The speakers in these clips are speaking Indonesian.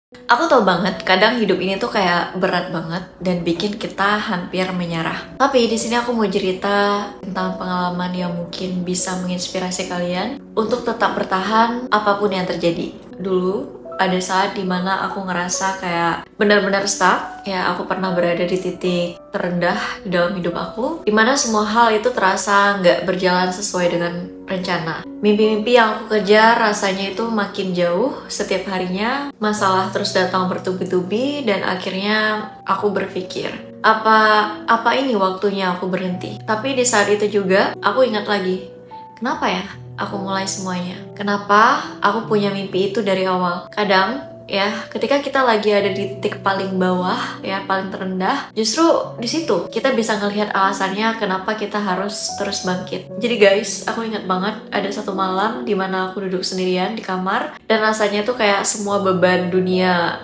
Aku tahu banget, kadang hidup ini tuh kayak berat banget dan bikin kita hampir menyerah. Tapi di sini aku mau cerita tentang pengalaman yang mungkin bisa menginspirasi kalian untuk tetap bertahan apapun yang terjadi. Dulu ada saat dimana aku ngerasa kayak benar-benar stuck. Ya, aku pernah berada di titik terendah di dalam hidup aku, dimana semua hal itu terasa nggak berjalan sesuai dengan rencana. Mimpi-mimpi yang aku kejar rasanya itu makin jauh setiap harinya. Masalah terus datang bertubi-tubi dan akhirnya aku berpikir, apa ini waktunya aku berhenti? Tapi di saat itu juga aku ingat lagi, kenapa ya aku mulai semuanya? Kenapa aku punya mimpi itu dari awal? Kadang ya, ketika kita lagi ada di titik paling bawah, ya paling terendah, justru di situ kita bisa ngelihat alasannya kenapa kita harus terus bangkit. Jadi guys, aku ingat banget ada satu malam dimana aku duduk sendirian di kamar dan rasanya tuh kayak semua beban dunia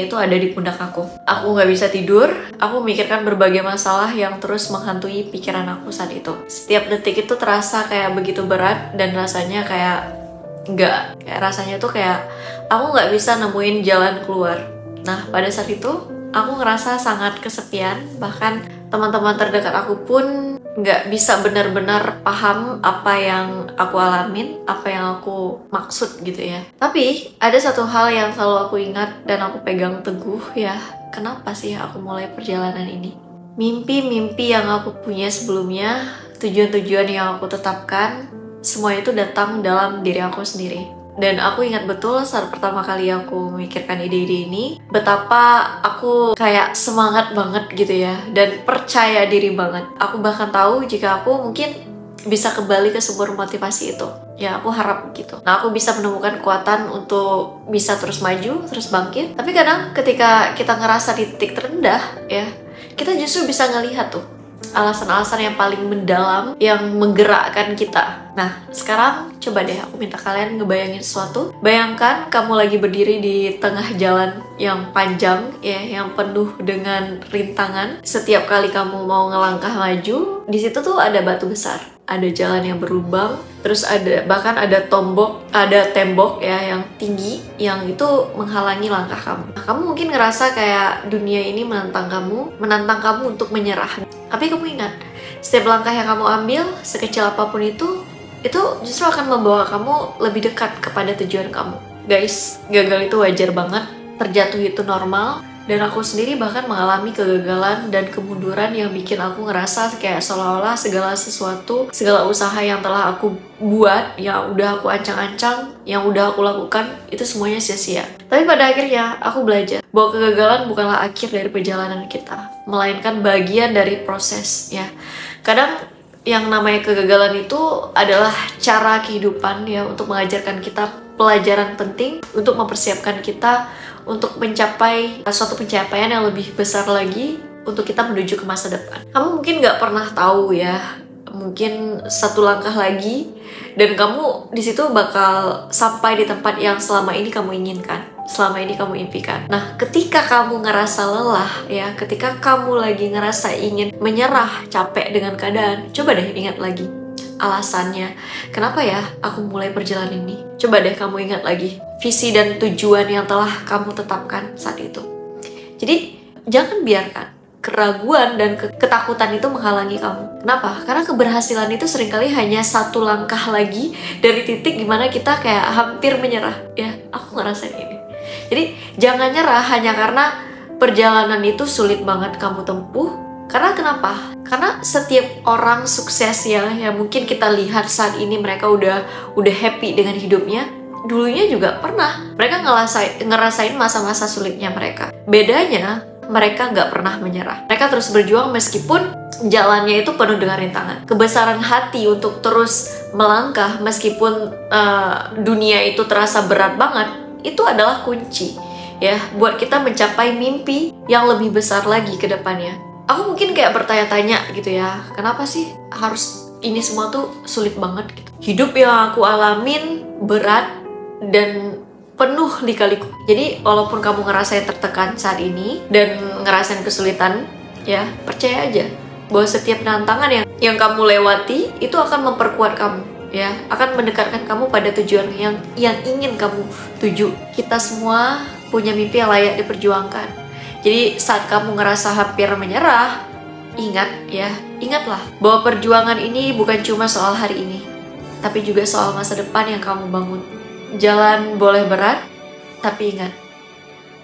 itu ada di pundak aku. Aku nggak bisa tidur, aku memikirkan berbagai masalah yang terus menghantui pikiran aku saat itu. Setiap detik itu terasa kayak begitu berat dan rasanya kayak rasanya tuh kayak aku nggak bisa nemuin jalan keluar. Nah, pada saat itu aku ngerasa sangat kesepian, bahkan teman-teman terdekat aku pun nggak bisa benar-benar paham apa yang aku alamin, apa yang aku maksud gitu ya. Tapi ada satu hal yang selalu aku ingat dan aku pegang teguh ya, kenapa sih aku mulai perjalanan ini? Mimpi-mimpi yang aku punya sebelumnya, tujuan-tujuan yang aku tetapkan, semua itu datang dalam diri aku sendiri. Dan aku ingat betul saat pertama kali aku memikirkan ide-ide ini, betapa aku kayak semangat banget gitu ya, dan percaya diri banget. Aku bahkan tahu jika aku mungkin bisa kembali ke sumber motivasi itu. Ya, aku harap gitu. Nah, aku bisa menemukan kekuatan untuk bisa terus maju, terus bangkit. Tapi kadang ketika kita ngerasa di titik terendah, ya, kita justru bisa ngelihat tuh alasan-alasan yang paling mendalam yang menggerakkan kita. Nah, sekarang coba deh aku minta kalian ngebayangin sesuatu. Bayangkan kamu lagi berdiri di tengah jalan yang panjang ya, yang penuh dengan rintangan. Setiap kali kamu mau ngelangkah maju, di situ tuh ada batu besar, ada jalan yang berlubang, terus bahkan ada tembok ya yang tinggi yang itu menghalangi langkah kamu. Nah, kamu mungkin ngerasa kayak dunia ini menantang kamu untuk menyerah. Tapi kamu ingat, setiap langkah yang kamu ambil, sekecil apapun itu justru akan membawa kamu lebih dekat kepada tujuan kamu. Guys, gagal itu wajar banget, terjatuh itu normal, dan aku sendiri bahkan mengalami kegagalan dan kemunduran yang bikin aku ngerasa kayak seolah-olah segala usaha yang telah aku buat, yang udah aku ancang-ancang, yang udah aku lakukan, itu semuanya sia-sia. Tapi pada akhirnya aku belajar bahwa kegagalan bukanlah akhir dari perjalanan kita, melainkan bagian dari proses ya. Kadang yang namanya kegagalan itu adalah cara kehidupan ya untuk mengajarkan kita pelajaran penting untuk mempersiapkan kita untuk mencapai suatu pencapaian yang lebih besar lagi untuk kita menuju ke masa depan. Kamu mungkin nggak pernah tahu ya, mungkin satu langkah lagi dan kamu di situ bakal sampai di tempat yang selama ini kamu inginkan, selama ini kamu impikan. Nah, ketika kamu ngerasa lelah ya, ketika kamu lagi ngerasa ingin menyerah, capek dengan keadaan, coba deh ingat lagi alasannya. Kenapa ya aku mulai perjalanan ini? Coba deh kamu ingat lagi visi dan tujuan yang telah kamu tetapkan saat itu. Jadi, jangan biarkan keraguan dan ketakutan itu menghalangi kamu. Kenapa? Karena keberhasilan itu seringkali hanya satu langkah lagi dari titik dimana kita kayak hampir menyerah. Ya, aku ngerasain ini. Jadi, jangan nyerah hanya karena perjalanan itu sulit banget kamu tempuh. Karena kenapa? Karena setiap orang sukses ya, yang mungkin kita lihat saat ini mereka udah happy dengan hidupnya, dulunya juga pernah mereka ngerasain masa-masa sulitnya mereka. Bedanya, mereka nggak pernah menyerah. Mereka terus berjuang meskipun jalannya itu penuh dengan rintangan. Kebesaran hati untuk terus melangkah meskipun dunia itu terasa berat banget, itu adalah kunci ya buat kita mencapai mimpi yang lebih besar lagi ke depannya. Aku mungkin kayak bertanya-tanya gitu ya, kenapa sih harus ini semua tuh sulit banget gitu. Hidup yang aku alamin berat dan penuh lika-liku. Jadi walaupun kamu ngerasain tertekan saat ini dan ngerasain kesulitan, ya percaya aja bahwa setiap tantangan yang kamu lewati itu akan memperkuat kamu, ya akan mendekatkan kamu pada tujuan yang ingin kamu tuju. Kita semua punya mimpi yang layak diperjuangkan. Jadi saat kamu ngerasa hampir menyerah, ingatlah bahwa perjuangan ini bukan cuma soal hari ini, tapi juga soal masa depan yang kamu bangun. Jalan boleh berat, tapi ingat,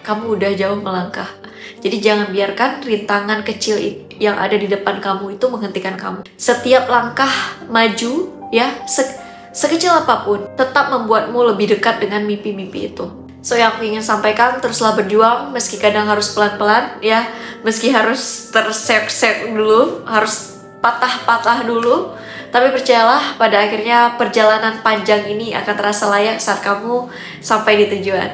kamu udah jauh melangkah. Jadi jangan biarkan rintangan kecil yang ada di depan kamu itu menghentikan kamu. Setiap langkah maju, ya, sekecil apapun, tetap membuatmu lebih dekat dengan mimpi-mimpi itu. So yang aku ingin sampaikan, teruslah berjuang, meski kadang harus pelan-pelan, ya, meski harus terseok-seok dulu, harus patah-patah dulu. Tapi percayalah, pada akhirnya perjalanan panjang ini akan terasa layak saat kamu sampai di tujuan.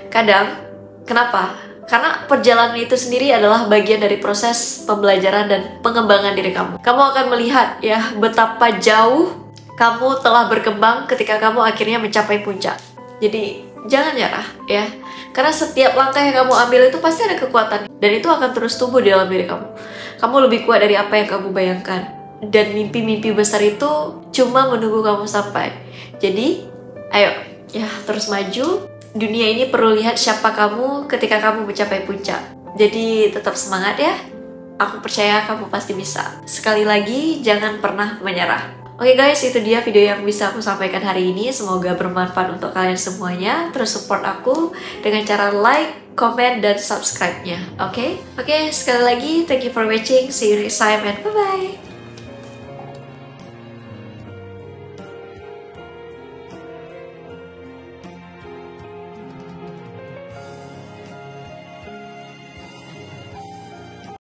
Kadang, kenapa? Karena perjalanan itu sendiri adalah bagian dari proses pembelajaran dan pengembangan diri kamu. Kamu akan melihat ya betapa jauh kamu telah berkembang ketika kamu akhirnya mencapai puncak. Jadi jangan nyerah ya. Karena setiap langkah yang kamu ambil itu pasti ada kekuatan. Dan itu akan terus tumbuh di dalam diri kamu. Kamu lebih kuat dari apa yang kamu bayangkan. Dan mimpi-mimpi besar itu cuma menunggu kamu sampai. Jadi ayo ya terus maju. Dunia ini perlu lihat siapa kamu ketika kamu mencapai puncak. Jadi tetap semangat ya. Aku percaya kamu pasti bisa. Sekali lagi, jangan pernah menyerah. Oke guys, itu dia video yang bisa aku sampaikan hari ini. Semoga bermanfaat untuk kalian semuanya. Terus support aku dengan cara like, comment, dan subscribe-nya. Oke, sekali lagi, thank you for watching. See you next time and bye-bye.